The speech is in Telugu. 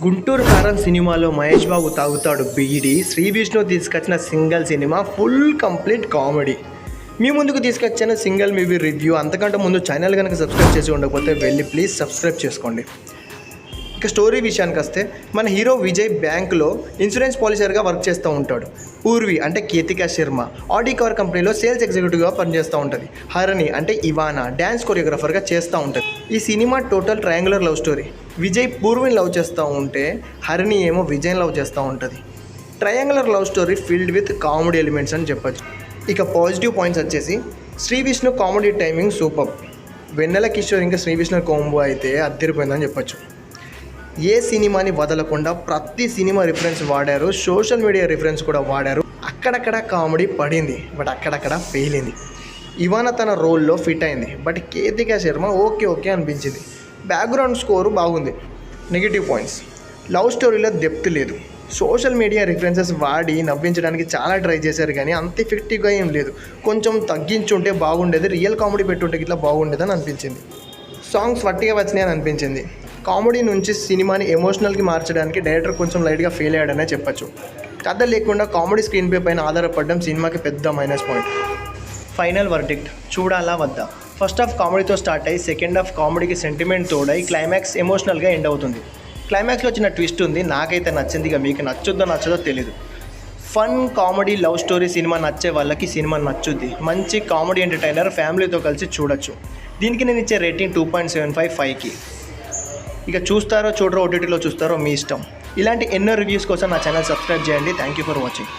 గుంటూరు కారం సినిమాలో మహేష్ బాబు తాగుతాడు బీడి, శ్రీ విష్ణు తీసుకొచ్చిన single cinema full complete comedy. మీ ముందుకు తీసుకొచ్చిన సింగిల్ మూవీ రివ్యూ. అంతకంటే ముందు ఛానల్ కనుక సబ్స్క్రైబ్ చేసి ఉండకపోతే వెళ్ళి ప్లీజ్ సబ్స్క్రైబ్ చేసుకోండి. ఇక స్టోరీ విషయానికి వస్తే మన హీరో విజయ్ బ్యాంకులో ఇన్సూరెన్స్ పాలసీగా వర్క్ చేస్తూ ఉంటాడు. పూర్వి అంటే కేతికా శర్మ ఆడి కార్ కంపెనీలో సేల్స్ ఎగ్జిక్యూటివ్గా పనిచేస్తూ ఉంటుంది. హరణి అంటే ఇవానా డ్యాన్స్ కొరియోగ్రాఫర్గా చేస్తూ ఉంటుంది. ఈ cinema total triangular love story. Vijay పూర్విని లవ్ చేస్తూ ఉంటే హరిణి ఏమో విజయ్ని లవ్ చేస్తూ ఉంటుంది. Triangular love story filled with comedy elements అని చెప్పచ్చు. ఇక పాజిటివ్ పాయింట్స్ వచ్చేసి Sree Vishnu comedy timing super. Vennela Kishore ఇంకా శ్రీ విష్ణు కాంబో అయితే అద్దరిపోయిందని చెప్పచ్చు. ఏ సినిమాని వదలకుండా ప్రతి సినిమా రిఫరెన్స్ వాడారు, సోషల్ మీడియా రిఫరెన్స్ కూడా వాడారు. అక్కడక్కడ కామెడీ పడింది, బట్ అక్కడక్కడ ఫెయిల్ అయింది. ఇవాన తన రోల్లో ఫిట్ అయింది, బట్ కేతికా శర్మ ఓకే అనిపించింది. బ్యాక్గ్రౌండ్ స్కోరు బాగుంది. నెగిటివ్ పాయింట్స్: లవ్ స్టోరీలో డెప్త్ లేదు. సోషల్ మీడియా రిఫరెన్సెస్ వాడి నవ్వించడానికి చాలా ట్రై చేశారు, కానీ అంత ఎఫెక్టివ్గా ఏం లేదు. కొంచెం తగ్గించుంటే బాగుండేది, రియల్ కామెడీ పెట్టుంటే ఇట్లా బాగుండేదని అనిపించింది. సాంగ్స్ వట్టిగా వచ్చినాయని అనిపించింది. కామెడీ నుంచి సినిమాని ఎమోషనల్కి మార్చడానికి డైరెక్టర్ కొంచెం లైట్గా ఫెయిల్ అయ్యాడనే చెప్పచ్చు. కథ లేకుండా కామెడీ స్క్రీన్ పే పైన ఆధారపడడం సినిమాకి పెద్ద మైనస్ పాయింట్. ఫైనల్ వర్డిక్ట్: చూడాలా వద్దా? ఫస్ట్ హాఫ్ కామెడీతో స్టార్ట్ అయ్యి సెకండ్ హాఫ్ కామెడీకి సెంటిమెంట్ తోడై క్లైమాక్స్ ఎమోషనల్గా ఎండ్ అవుతుంది. క్లైమాక్స్లో వచ్చిన ట్విస్ట్ ఉంది, నాకైతే నచ్చింది. ఇక మీకు నచ్చదో తెలీదు. Fun comedy love story cinema నచ్చే వాళ్ళకి సినిమా నచ్చుద్ది. మంచి కామెడీ ఎంటర్టైనర్, ఫ్యామిలీతో కలిసి చూడొచ్చు. దీనికి నేను ఇచ్చే రేటింగ్ 2.75 5కి. ఇక చూస్తారో చూడరో, ఓటీటీలో చూస్తారో మీ ఇష్టం. ఇలాంటి ఎన్నో రివ్యూస్ కోసం నా ఛానల్ సబ్స్క్రైబ్ చేయండి. Thank you for watching.